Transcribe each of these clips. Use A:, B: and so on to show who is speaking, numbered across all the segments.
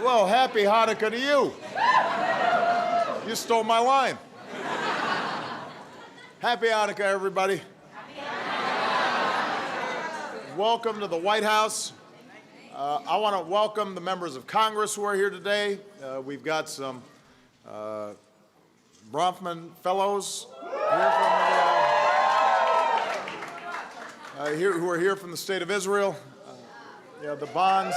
A: Well, happy Hanukkah to you. You stole my line. Happy Hanukkah, everybody. Welcome to the White House. I want to welcome the members of Congress who are here today. We've got some Bronfman fellows who are here from the state of Israel. The bonds.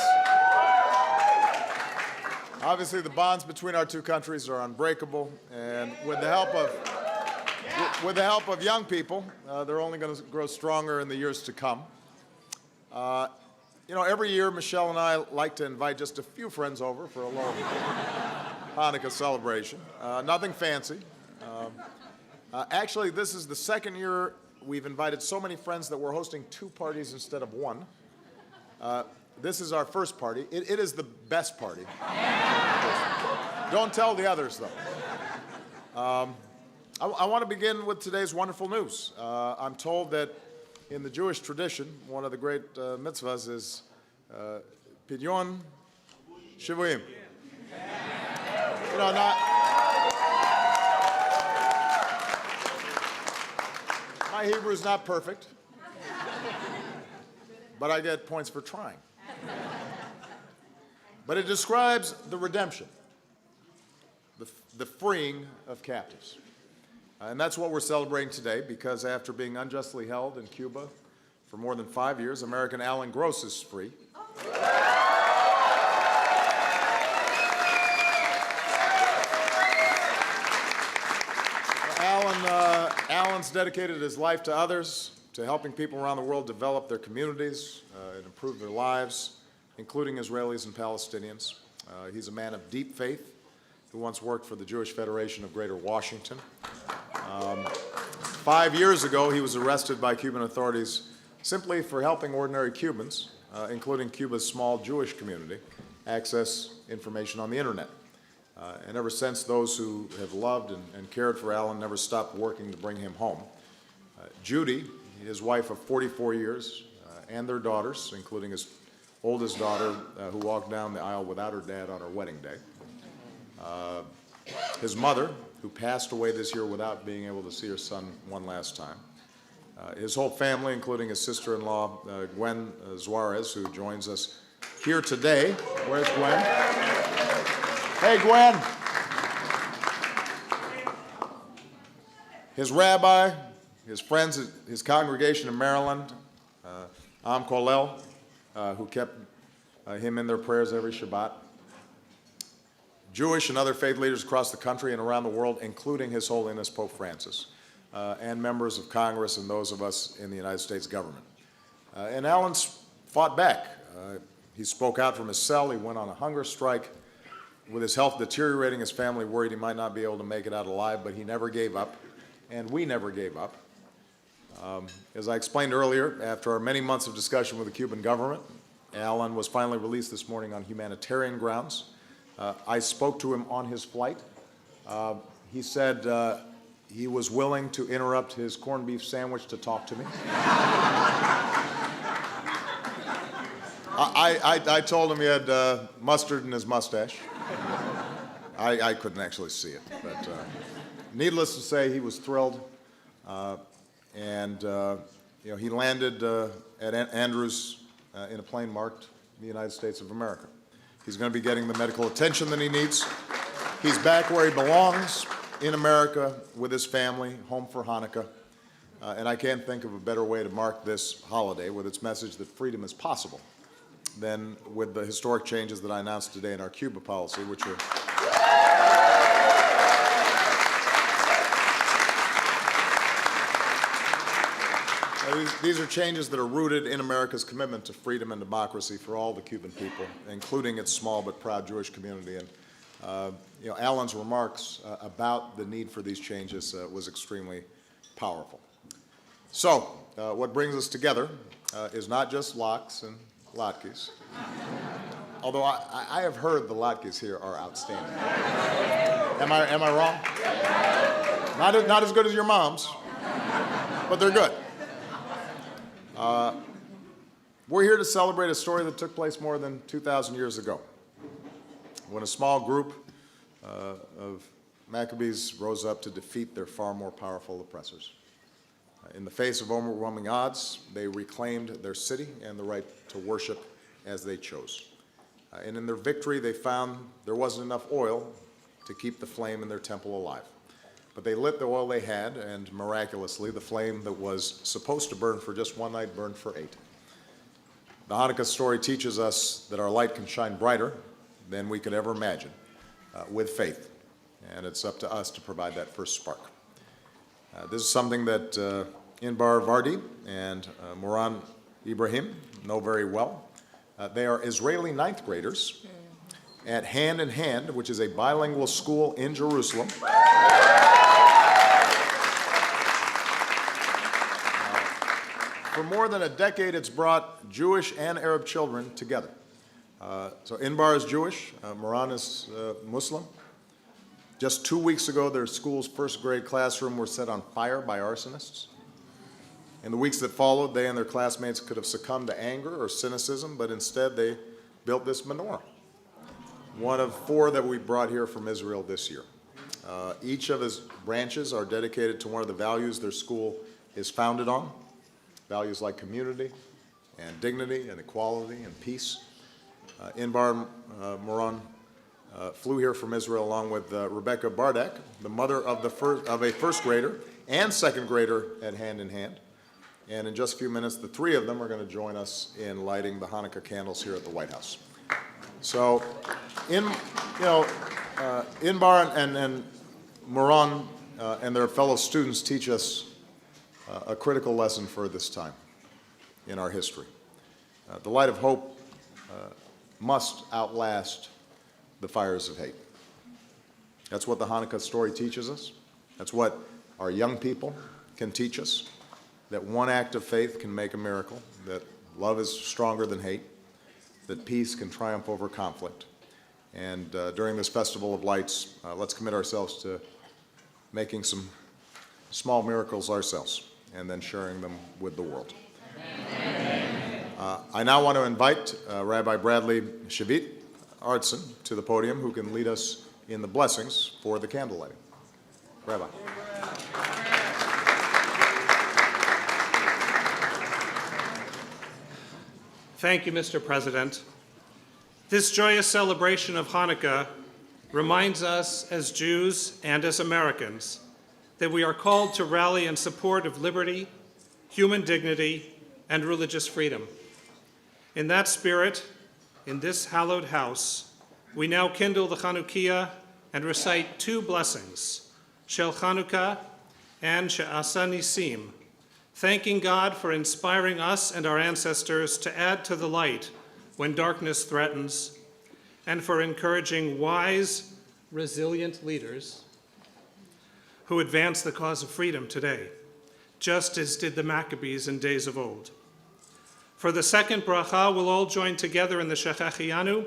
A: Obviously, the bonds between our two countries are unbreakable, and with the help of young people, they're only going to grow stronger in the years to come. Every year, Michelle and I like to invite just a few friends over for a little Hanukkah celebration. Nothing fancy. Actually, this is the second year we've invited so many friends that we're hosting 2 parties instead of 1. This is our first party. It is the best party. Don't tell the others, though. I want to begin with today's wonderful news. I'm told that in the Jewish tradition, one of the great mitzvahs is pidyon shivuim. My Hebrew is not perfect, but I get points for trying. But it describes the redemption, the freeing of captives. And that's what we're celebrating today, because after being unjustly held in Cuba for more than 5 years, American Alan Gross is free. Alan's dedicated his life to others, to helping people around the world develop their communities and improve their lives, including Israelis and Palestinians. He's a man of deep faith who once worked for the Jewish Federation of Greater Washington. 5 years ago, he was arrested by Cuban authorities simply for helping ordinary Cubans, including Cuba's small Jewish community, access information on the internet. And ever since, those who have loved and cared for Alan never stopped working to bring him home. Judy, his wife of 44 years, and their daughters, including his oldest daughter, who walked down the aisle without her dad on her wedding day. His mother, who passed away this year without being able to see her son one last time. His whole family, including his sister-in-law, Gwen Suarez, who joins us here today. Where's Gwen? Hey, Gwen. His rabbi, his friends, his congregation in Maryland, Am Kolel, who kept him in their prayers every Shabbat. Jewish and other faith leaders across the country and around the world, including His Holiness Pope Francis, and members of Congress and those of us in the United States government. And Alan's fought back. He spoke out from his cell. He went on a hunger strike. With his health deteriorating, his family worried he might not be able to make it out alive, but he never gave up, and we never gave up. As I explained earlier, after our many months of discussion with the Cuban government, Alan was finally released this morning on humanitarian grounds. I spoke to him on his flight. He said he was willing to interrupt his corned beef sandwich to talk to me. I told him he had mustard in his mustache. I couldn't actually see it, but needless to say, he was thrilled. He landed at Andrews in a plane marked the United States of America. He's going to be getting the medical attention that he needs. He's back where he belongs, in America, with his family, home for Hanukkah. And I can't think of a better way to mark this holiday with its message that freedom is possible than with the historic changes that I announced today in our Cuba policy, which are these are changes that are rooted in America's commitment to freedom and democracy for all the Cuban people, including its small but proud Jewish community. And Alan's remarks about the need for these changes was extremely powerful. So, what brings us together is not just lox and latkes, although I have heard the latkes here are outstanding. Am I wrong? Not as good as your mom's, but they're good. We're here to celebrate a story that took place more than 2,000 years ago. when a small group of Maccabees rose up to defeat their far more powerful oppressors. In the face of overwhelming odds, they reclaimed their city and the right to worship as they chose. And in their victory, they found there wasn't enough oil to keep the flame in their temple alive. But they lit the oil they had, and miraculously, the flame that was supposed to burn for just one night burned for 8. The Hanukkah story teaches us that our light can shine brighter than we could ever imagine with faith. And it's up to us to provide that first spark. This is something that Inbar Vardi and Moran Ibrahim know very well. They are Israeli 9th graders at Hand in Hand, which is a bilingual school in Jerusalem. For more than a decade, it's brought Jewish and Arab children together. So Inbar is Jewish, Moran is Muslim. Just 2 weeks ago, their school's first grade classroom was set on fire by arsonists. In the weeks that followed, they and their classmates could have succumbed to anger or cynicism, but instead they built this menorah, one of 4 that we brought here from Israel this year. Each of his branches are dedicated to one of the values their school is founded on, values like community and dignity and equality and peace. Inbar Moran flew here from Israel along with Rebecca Bardek, the mother of a first grader and second grader at Hand in Hand. And in just a few minutes, the 3 of them are going to join us in lighting the Hanukkah candles here at the White House. So, Inbar and Moran and their fellow students teach us a critical lesson for this time in our history. The light of hope must outlast the fires of hate. That's what the Hanukkah story teaches us. That's what our young people can teach us, that one act of faith can make a miracle, that love is stronger than hate, that peace can triumph over conflict. And during this Festival of Lights, let's commit ourselves to making some small miracles ourselves and then sharing them with the world. I now want to invite Rabbi Bradley Shavit Artson to the podium, who can lead us in the blessings for the candle lighting. Rabbi.
B: Thank you, Mr. President. This joyous celebration of Hanukkah reminds us as Jews and as Americans that we are called to rally in support of liberty, human dignity, and religious freedom. In that spirit, in this hallowed house, we now kindle the Chanukiah and recite 2 blessings, Shel Hanukkah and She'asa Nisim, thanking God for inspiring us and our ancestors to add to the light when darkness threatens, and for encouraging wise, resilient leaders who advance the cause of freedom today, just as did the Maccabees in days of old. For the second bracha, we'll all join together in the Shechechianu,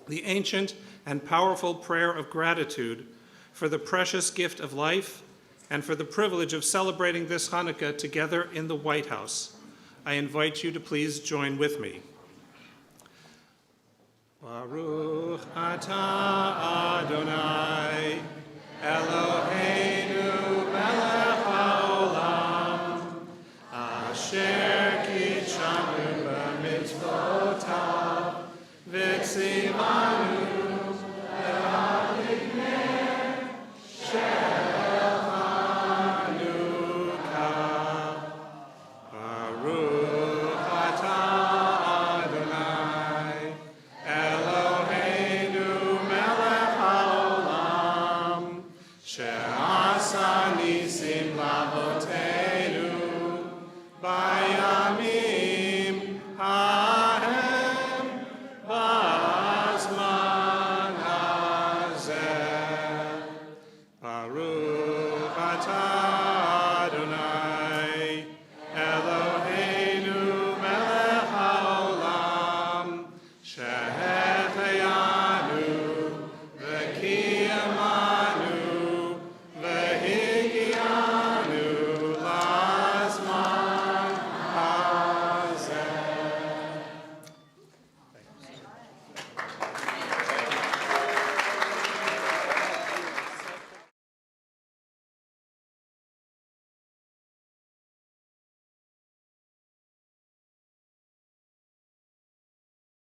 B: the ancient and powerful prayer of gratitude for the precious gift of life and for the privilege of celebrating this Hanukkah together in the White House. I invite you to please join with me. Baruch atah Adonai, Eloheinu melech haolam, asher kitshanu b'mitzvotav, v'tziva